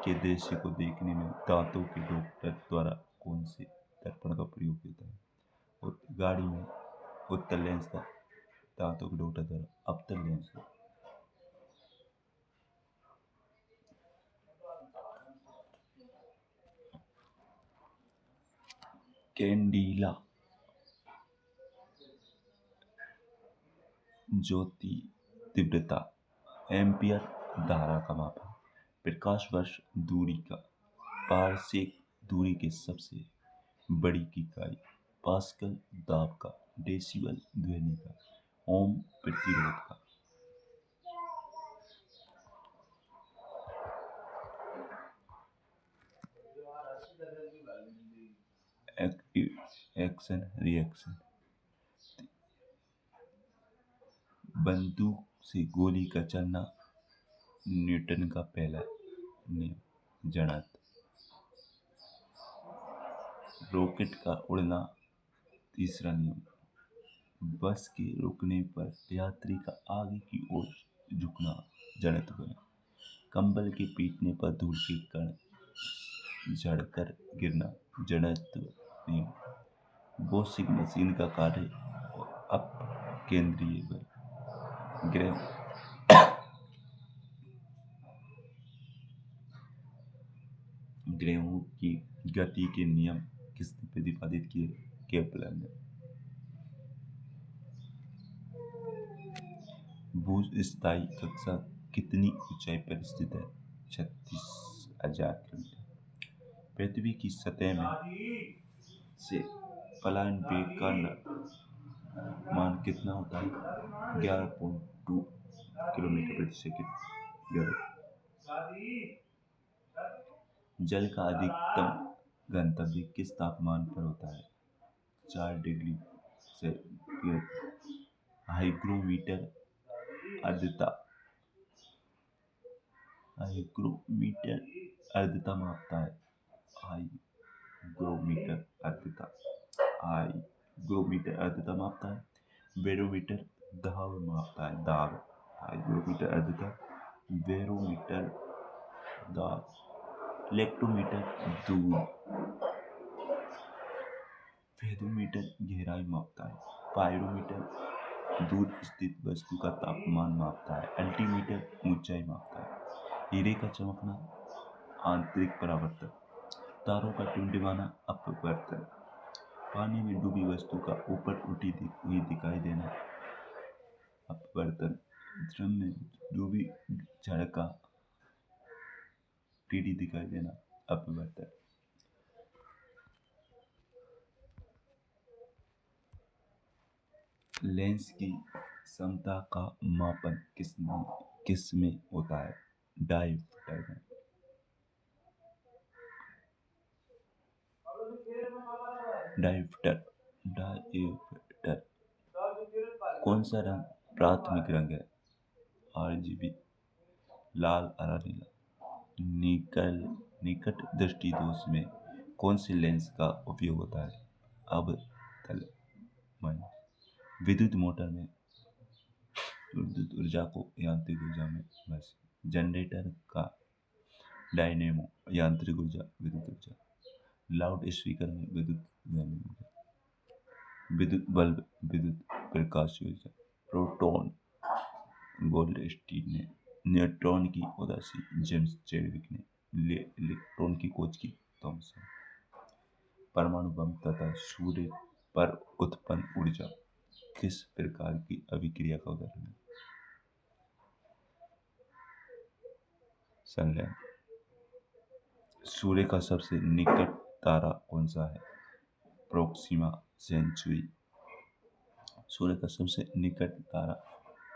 A: के दृश्य को देखने में दांतों के डॉक्टर द्वारा कौन से दर्पण का प्रयोग होता है? और गाड़ी में उत्तर लेंस का दांतों के डॉक्टर द्वारा अवतल लेंस का। कैंडिला ज्योति तीव्रता एम्पियर धारा का माप है। प्रकाश वर्ष दूरी का पारसेक दूरी के सबसे बड़ी की इकाई पास्कल दाब का डेसिबल ध्वनि का ओम प्रतिरोध का। Action reaction. बंदूक से गोली का चलना न्यूटन का पहला नियम। जड़त्व। रॉकेट का उड़ना तीसरा नियम। बस के रुकने पर यात्री का आगे की ओर झुकना जड़त्व है। कंबल के पीटने पर धूल के कण झड़कर गिरना जड़त्व नियम। वॉशिंग मशीन का कार्य अपकेंद्रीय बल। ग्रहों की गति के नियम किसने प्रतिपादित किए? केपलर ने। भूस्थायी कक्षा कितनी ऊंचाई पर स्थित है? 36,000 किलोमीटर। पृथ्वी की सतह में से पलायन वेग का मान कितना होता है? 11.2 किलोमीटर प्रति सेकंड। जल का अधिकतम गंतव्य किस तापमान पर होता है? 4 डिग्री सेल्सियस। हाइग्रोमीटर आर्द्रता मापता है। हाइग्रोमीटर आर्द्रता मापता है। बैरोमीटर दाब मापता है। हाइग्रोमीटर आर्द्रता, बैरोमीटर दाब। इलेक्ट्रोमीटर दूर। फेरोमीटर गहराई मापता है। पायरोमीटर दूर स्थित वस्तु का तापमान मापता है। अल्टीमीटर ऊंचाई मापता है। हीरे का चमकना आंतरिक परावर्तन। तारों का टिमटिमाना अपवर्तन। पानी में डूबी वस्तु का ऊपर उठी हुई दिखाई देना अपवर्तन। ड्रम में डूबी छड़ का टीडी दिखाई देना अपवर्तन। लेंस की क्षमता का मापन किस में होता है? डायोप्टर में। डायोप्टर। कौन सा रंग प्राथमिक रंग है? RGB। लाल, हरा, नीला। निकट दृष्टि दोष में कौन से लेंस का उपयोग होता है? अवतल। विद्युत मोटर में विद्युत ऊर्जा को यांत्रिक ऊर्जा में जनरेटर का डायनेमो यांत्रिक ऊर्जा विद्युत ऊर्जा। लाउड स्पीकर में विद्युत बल्ब विद्युत प्रकाश ऊर्जा। प्रोटॉन। गोल्डस्टीन ने। न्यूट्रॉन की उदासी जेम्स चैडविक ने। इलेक्ट्रॉन की खोज की थॉमसन। परमाणु बम तथा सूर्य पर उत्पन्न ऊर्जा किस प्रकार की अभिक्रिया का उदाहरण है? संलयन। सूर्य का सबसे निकट तारा कौन सा है? Proxima Centauri. सूर्य का सबसे निकट तारा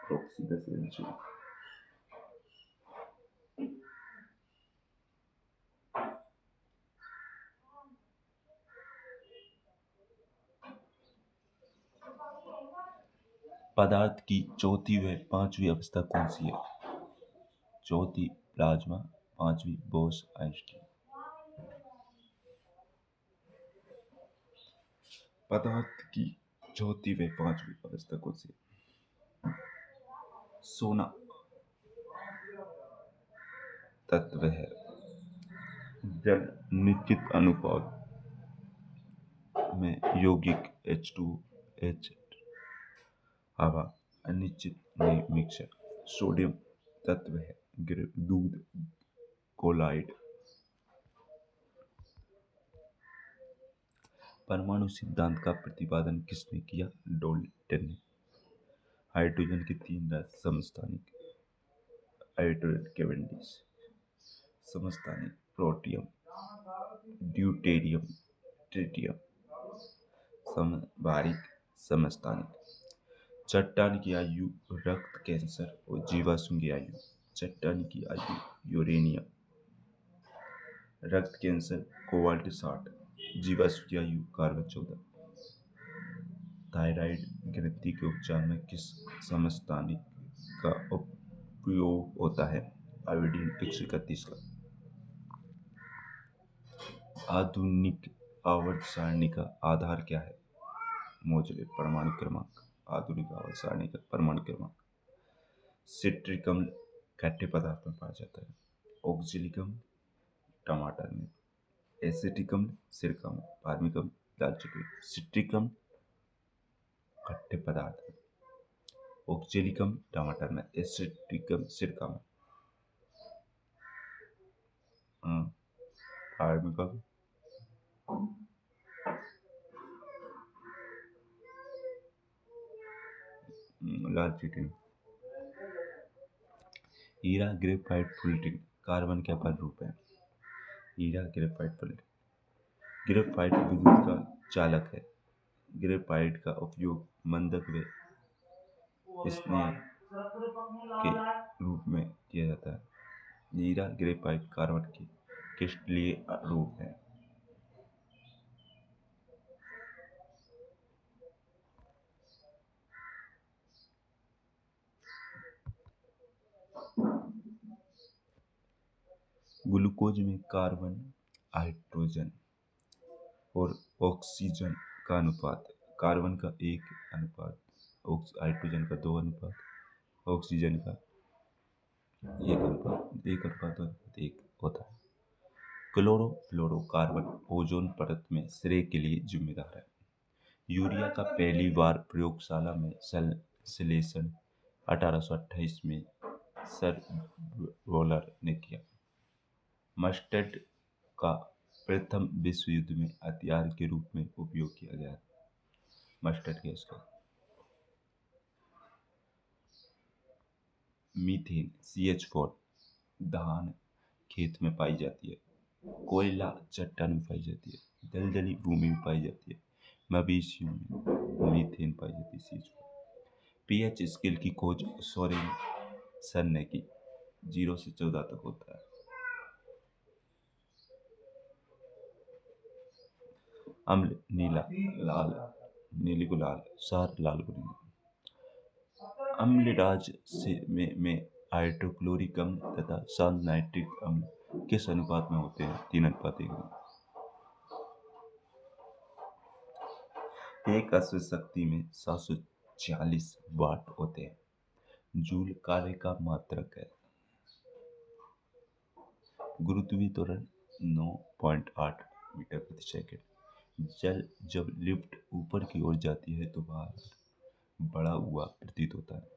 A: प्रोक्सिमा सेंचुरी। पदार्थ की चौथी व पांचवी अवस्था कौन सी है? चौथी प्लाज्मा, पांचवी बोस आइंस्टीन। पदार्थ की चौथी व पांचवी अवस्था कौन सी है? सोना तत्व है। जल निश्चित अनुपात में यौगिक H2H, हवा अनिश्चित मिक्सचर। सोडियम तत्व है। दूध कोलाइड। परमाणु सिद्धांत का प्रतिपादन किसने किया? डाल्टन ने। हाइड्रोजन के 3 समस्थानिक। Hydrogen Cavendish. समस्थानिक प्रोटियम, ड्यूटेरियम, ट्रिटियम। समभारिक समस्थानिक। चट्टान की आयु, रक्त कैंसर और जीवाश्म की आयु। चट्टान की आयु यूरेनियम, रक्त कैंसर कोबाल्ट 60, जीवाश्म की आयु कार्बन 14। थायराइड ग्रंथि के उपचार में किस समस्थानिक का उपयोग होता है? आयोडीन 131 का। आधुनिक आवर्त सारणी का आधार क्या है? मोजले परमाणु क्रमांक। आधुनिक आवर्त सारणी का परमाणु क्रमांक। सिट्रिक अम्ल खट्टे पदार्थ में पाया जाता है। ऑक्जेलिक अम्ल टमाटर में। एसिटिक अम्ल सिरका में। फार्मिक अम्ल दालचीनी में। सिट्रिक अम्ल खट्टे पदार्थ में, ऑक्जेलिकम टमाटर में, एसिटिकम सिरका में, फार्मिकम लाल चीटी में। हीरा ग्रेफाइट फुलटिन कार्बन के अपर रूप है। हीरा ग्रेफाइट फुलटिन। ग्रेफाइट विद्युत का चालक है। ग्रेफाइट का उपयोग मंदक व स्नेह के रूप में किया जाता है। हीरा ग्रेफाइट कार्बन के क्रिस्टलीय रूप है। ग्लूकोज में कार्बन, हाइड्रोजन और ऑक्सीजन का अनुपात कार्बन का 1 अनुपात, हाइड्रोजन का 2 अनुपात, ऑक्सीजन का 1 होता है। क्लोरोफ्लोरोकार्बन ओजोन परत में श्रेय के लिए जिम्मेदार है। यूरिया का पहली बार प्रयोगशाला में संश्लेषण 1828 में सर रोलर ने किया। मस्टर्ड का प्रथम विश्व युद्ध में हथियार के रूप में उपयोग किया गया। मस्टर्ड गैस का। मीथेन CH4 धान खेत में पाई जाती है। कोयला चट्टान में पाई जाती है। दलदली भूमि में पाई जाती है। मवेशियों में मीथेन पाई जाती है CH4। pH स्केल की खोज सोरेन सन ने की। 0 से 14 तक होता है। अम्ल नीला लाल, नीली को लाल, सार लाल को नीला। अम्ल राज में हाइड्रोक्लोरिक अम्ल तथा शांत नाइट्रिक अम्ल किस अनुपात में होते हैं? 3:1। एक अश्व शक्ति में 740 वाट होते हैं। जूल कार्य का मात्रक है। गुरुत्वाकर्षण 9.8 मीटर प्रति सेकंड। जल जब लिफ्ट ऊपर की ओर जाती है तो बाहर बड़ा हुआ प्रतीत होता है।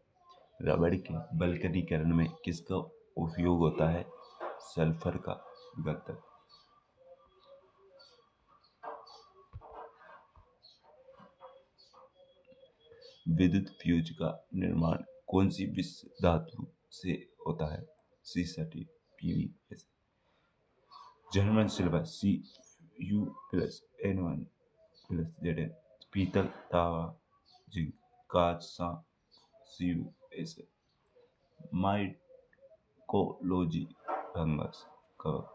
A: रबड़ के बल्कनीकरण में किसका उपयोग होता है? सल्फर का गंधक। विद्युत फ्यूज का निर्माण कौन सी विषय धातु से होता है? सीसटी PVS। German silver Cu+N1+Zn। पीतल तांबा जिंक कांसा CuS। माइकोलॉजी फंगस कवक।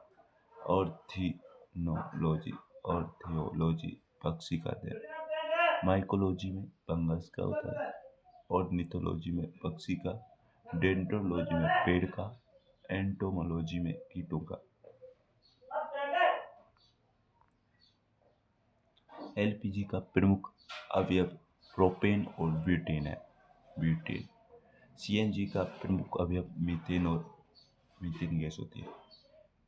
A: ऑर्थियोलॉजी पक्षी का अध्ययन। माइकोलॉजी में फंगस का होता है। ऑर्निथोलॉजी में पक्षी का। डेंड्रोलॉजी में पेड़ का। एंटोमोलॉजी में कीटों का। LPG का प्रमुख अवयव प्रोपेन और ब्यूटेन है। ब्यूटेन। CNG का प्रमुख अवयव मीथेन गैस होती है।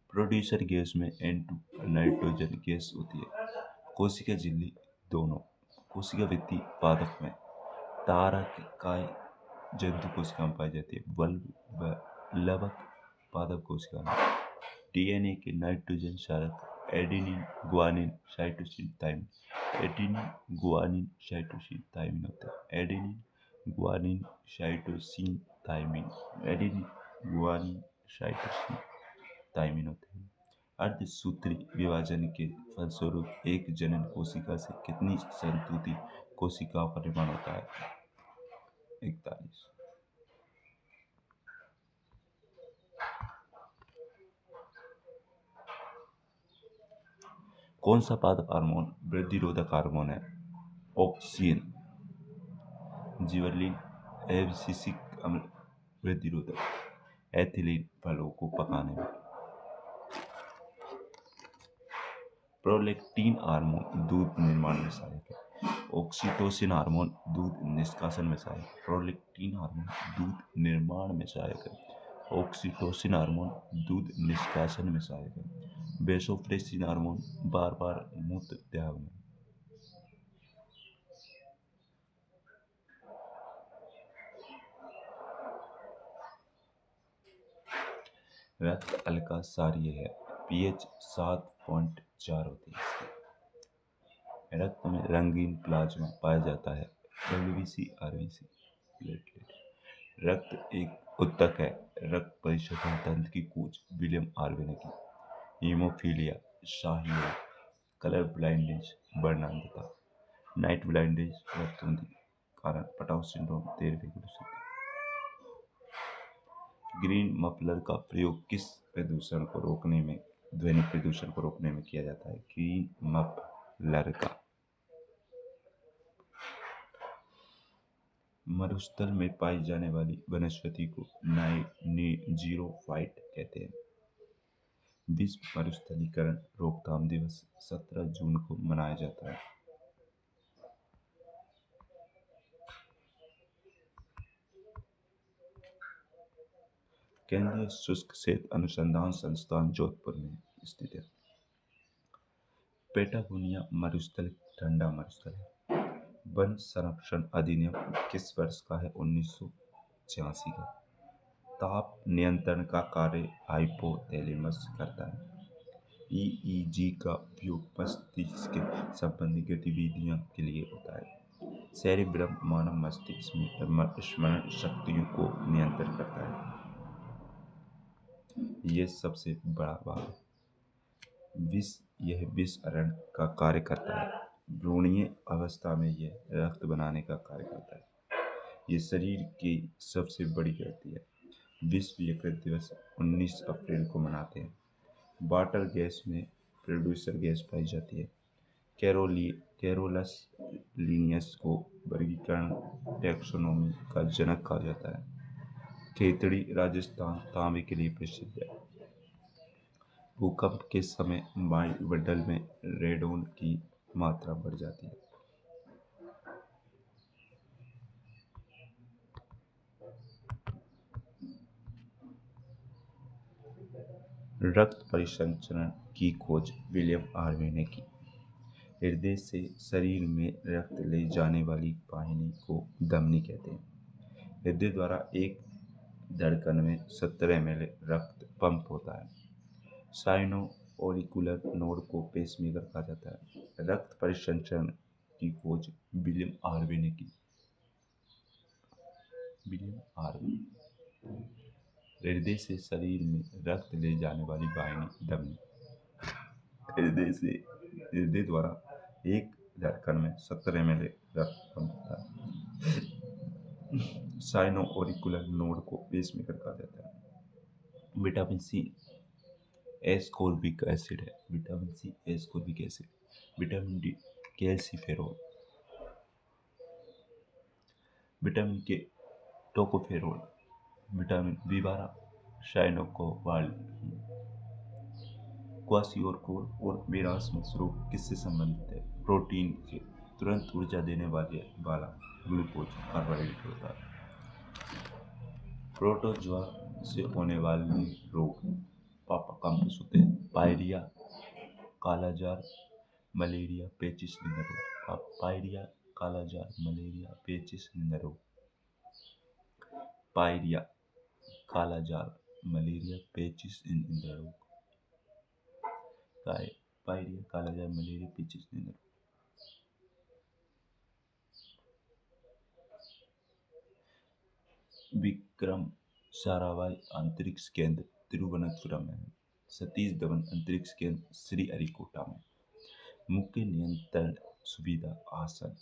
A: प्रोड्यूसर गैस में N2 नाइट्रोजन गैस होती है। कोशिका झिल्ली दोनों। कोशिका भित्ति पादप में। तारककाय जंतु कोशिका में पाई जाती है। बल्ब व लवक पादप कोशिका में। DNA के नाइट्रोजन क्षारक adenine guanine cytosine thymine. Adenine guanine cytosine thymine होता है। Adenine guanine cytosine thymine. Adenine guanine cytosine thymine होते हैं। अर्धसूत्री विभाजन के फलस्वरूप एक जनन कोशिका से कितनी संतुति कोशिकाओं का निर्माण होता है? 41। कौन सा पादप हार्मोन वृद्धिरोधक हार्मोन है? ऑक्सिन। जिबरेलिन एब्सिसिक अम्ल वृद्धिरोधक। एथिलीन फलों को पकाने में। प्रोलैक्टिन हार्मोन दूध निर्माण में सहायक है। ऑक्सीटोसिन हार्मोन दूध निष्कासन में सहायक है। प्रोलैक्टिन हार्मोन दूध निर्माण में सहायक है। ऑक्सीटोसिन हार्मोन दूध निष्कासन में सहायक है। वेसोप्रेसिन हार्मोन बार बार मूत्र त्याग में। रक्त हल्का क्षारीय है, पीएच 7.4 होती है इसकी। रक्त में रंगीन प्लाज्मा पाया जाता है, डब्ल्यूबीसी आरबीसी प्लेटलेट। रक्त एक उत्तक है, रक्त परिशोधन तंत्र की खोज विलियम आर्वेने की। हीमोफीलिया, शाही रोग, कलर ब्लाइंडेज, वर्णांधता, नाइट ब्लाइंडेज, रक्तवंती कारण पटाउ सिंड्रोम, देर रेगुलेशन। ग्रीन मफलर का प्रयोग किस प्रदूषण को रोकने में, ध्वनि प्रदूषण को रोकने में किया जाता है? ग्रीन मफलर का। मरुस्थल में पाई जाने वाली वनस्पति को जीरोफाइट कहते हैं। विश्व मरुस्थलीकरण रोकथाम दिवस 17 जून को मनाया जाता है। केंद्रीय शुष्क क्षेत्र अनुसंधान संस्थान जोधपुर में स्थित है। पेटागोनिया मरुस्थल ठंडा मरुस्थल है। वन संरक्षण अधिनियम किस वर्ष का है? 1986 का। ताप नियंत्रण का कार्य हाइपोथैलेमस करता है। ईईजी का उपयोग मस्तिष्क के संबंधी गतिविधियों के लिए होता है। सेरिब्रम मानव मस्तिष्क में स्मरण शक्तियों को नियंत्रित करता है। यह सबसे बड़ा भाग है। यह विष अरण का कार्य करता है। भ्रूणीय अवस्था में यह रक्त बनाने का कार्य करता है। ये शरीर की सबसे बड़ी ग्रंथि है। विश्व यकृत दिवस 19 अप्रैल को मनाते हैं। वाटर गैस में प्रोड्यूसर गैस पाई जाती है। कैरोलस लिनियस को वर्गीकरण टैक्सोनॉमी का जनक कहा जाता है। खेतड़ी राजस्थान तांबे के लिए प्रसिद्ध है। भूकंप के समय वायुमंडल में रेडोन की मात्रा बढ़ जाती है। रक्त परिसंचरण की खोज विलियम आर्वे ने की। हृदय से शरीर में रक्त ले जाने वाली वाहिनी को धमनी कहते हैं। हृदय द्वारा एक धड़कन में 17 ml रक्त पंप होता है। साइनो ऑरिकुलर नोड को पेसमेकर कहा जाता है। रक्त परिसंचरण की खोज विलियम आर्वे ने की। विलियम आर्वे। हृदय से शरीर में रक्त ले जाने वाली वाहिनी धमनी। हृदय द्वारा एक धड़कन में 17 ml रक्त पंप होता है। साइनो ऑरिकुलर नोड को पेसमेकर कहा जाता है। विटामिन सी एस्कोर्बिक एसिड है। Vitamin C ascorbic acid. Vitamin D calciferol. Vitamin K tocopherol. Vitamin बी12 साइनोकोबाल। क्वासियोरकोर और मेरास्मस रोग किससे संबंधित है? प्रोटीन से तुरंत ऊर्जा देने वाला ग्लूकोज कार्बोहाइड्रेट होता है। प्रोटोजोआ से होने वाले रोग पापाकंपस होते हैं। पायरिया, कालाजार, मलेरिया, पेचिश, निंदा रोग। पायरिया, कालाजार, मलेरिया, पेचिश, निंदा रोग। पायरिया, कालाजार, मलेरिया, पेचिश, निंदा रोग। पायरिया, कालाजार, मलेरिया, पेचिश, निंदा रोग। विक्रम साराभाई अंतरिक्ष केंद्र तिरुवनंतपुरम में है। सतीश धवन अंतरिक्ष केंद्र श्रीहरिकोटा में। मुख्य नियंत्रण सुविधा आसन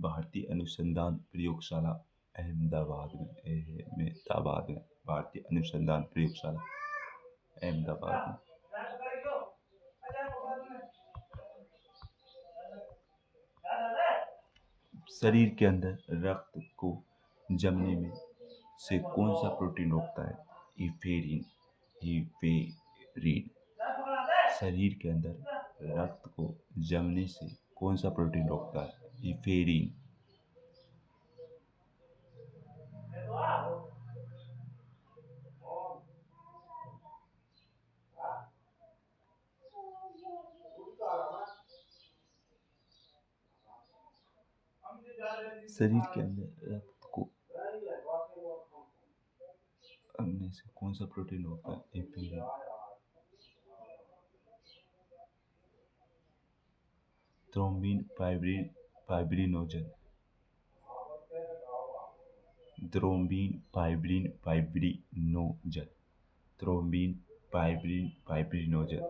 A: भारतीय अनुसंधान प्रयोगशाला अहमदाबाद में। भारतीय अनुसंधान प्रयोगशाला अहमदाबाद में। शरीर के अंदर रक्त को जमने में से कौन सा प्रोटीन रोकता है? इफेरिन। शरीर के अंदर रक्त को जमने से कौन सा प्रोटीन रोकता है? इफेरिन। शरीर के अंदर रक्त को में से कौन सा प्रोटीन होता है एपीरिन? Thrombin, fibrin, fibrinogen. Thrombin, fibrin, fibrinogen. Thrombin, fibrin, fibrinogen.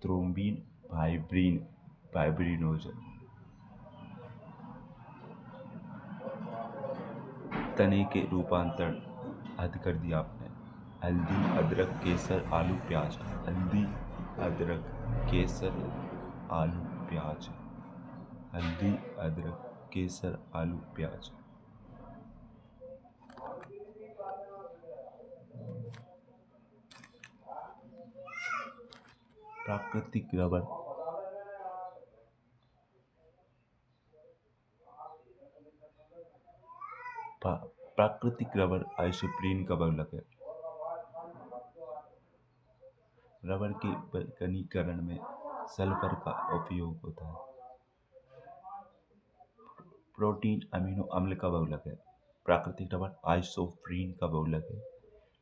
A: Thrombin, fibrin, fibrinogen. तने के रूपांतरण हद कर दिया आपने। हल्दी, अदरक, केसर, आलू, प्याज। हल्दी, अदरक, केसर, आलू, प्याज। हल्दी, अदरक, केसर, आलू, प्याज। प्राकृतिक रबर। प्राकृतिक रबर आइसोप्रीन का बहुलक है। रबर के वल्कनीकरण में सल्फर का उपयोग होता है। प्रोटीन अमीनो अम्ल का बहुलक है। प्राकृतिक रबर आइसोप्रीन का बहुलक है।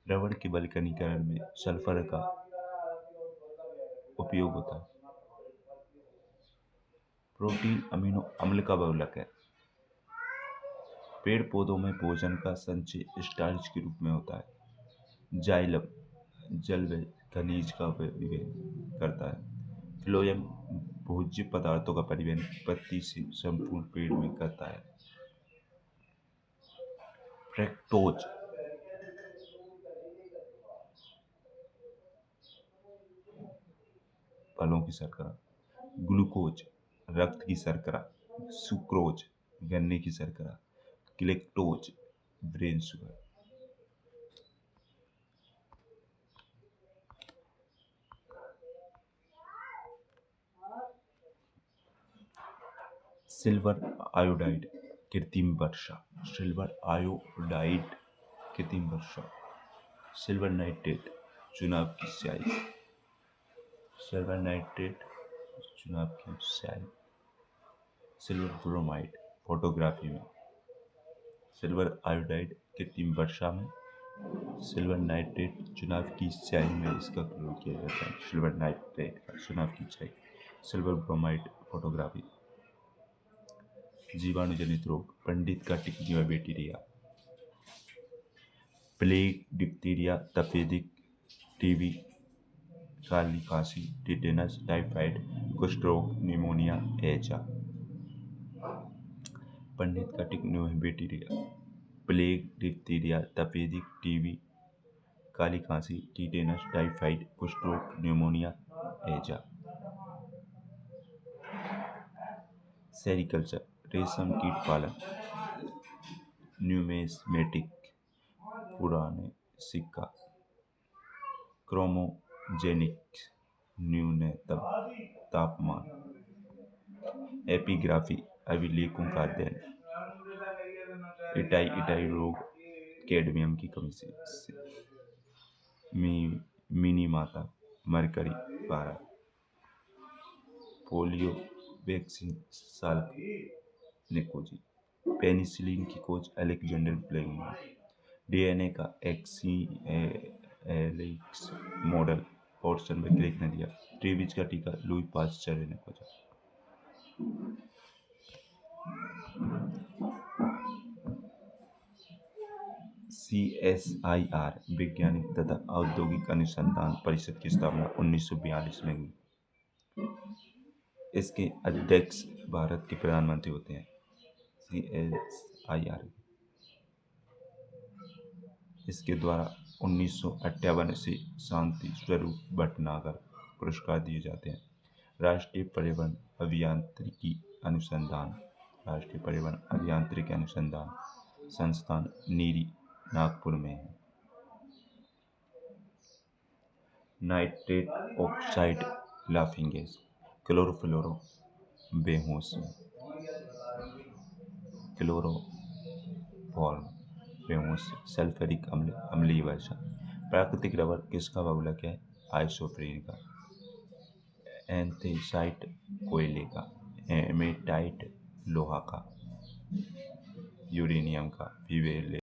A: रबर के वल्कनीकरण में सल्फर का उपयोग होता है। प्रोटीन अमीनो अम्ल का बहुलक है। पेड़ पौधों में भोजन का संचय स्टार्च के रूप में होता है। जाइलम जलविल खनिज का परिवहन करता है। फ्लोएम भोज्य पदार्थों का परिवहन पत्ती से संपूर्ण पेड़ में करता है। फ्रक्टोज फलों की शर्करा। ग्लूकोज रक्त की शर्करा। सुक्रोज गन्ने की शर्करा। Galactose brain sugar. Silver iodide कृत्रिम वर्षा। सिल्वर आयोडाइड कृत्रिम वर्षा। सिल्वर नाइट्रेट चुनाव की स्याही। सिल्वर नाइट्रेट चुनाव की स्याही। सिल्वर ब्रोमाइड फोटोग्राफी में। सिल्वर आयोडाइड कृत्रिम वर्षा में। सिल्वर नाइट्रेट चुनाव की स्याही में इसका प्रयोग किया जाता है। सिल्वर नाइट्रेट का चुनाव की स्याही। Silver bromide photography. जीवाणु जनित रोग पंडित का टिक्की बैक्टीरिया। प्लेग, डिप्थीरिया, तपेदिक, टीबी, काली खांसी, टिटेनस, टाइफाइड, कुष्ठ रोग, निमोनिया, हैजा। पंडित का टिक्की बैक्टीरिया। प्लेग, डिप्थीरिया, तपेदिक, टीबी, काली खांसी, टिटेनस, टाइफाइड, कुष्ठ रोग, निमोनिया, हैजा। सेरिकल्चर रेशम कीट पालन। न्यूमेस्मेटिक पुराने सिक्का। क्रोमोजेनिक न्यूनतम तापमान। एपिग्राफी अभिलेखों का अध्ययन। इटाई रोग कैडमियम की कमी से। मिनीमाता मरकरी पारा। पोलियो वैक्सीन साल्क निकोजी। पेनिसिलिन की खोज अलेक्जेंडर फ्लेमिंग। डीएनए का एक्सिस मॉडल पोर्शन में क्लिक ने दिया। रेबीज का टीका लुई पास्चर ने खोजा। CSIR वैज्ञानिक तथा औद्योगिक अनुसंधान परिषद की स्थापना 1942 में हुई। इसके अध्यक्ष भारत के प्रधानमंत्री होते हैं। CSIR इसके द्वारा 1958 से शांति स्वरूप भटनागर पुरस्कार दिए जाते हैं। राष्ट्रीय परिवहन अभियांत्रिकी अनुसंधान। राष्ट्रीय परिवहन अभियांत्रिकी अनुसंधान संस्थान नीरी नागपुर में है। Nitrate oxide laughing gas. Chlorofluoro बेहोश में। क्लोरोफॉर्म बेहोश। सल्फ्यूरिक अम्ल अम्लीय वर्षा। प्राकृतिक रबर किसका बहुलक है? आइसोप्रीन का। एंथेसाइट कोयले का। हेमेटाइट लोहा का। यूरेनियम का।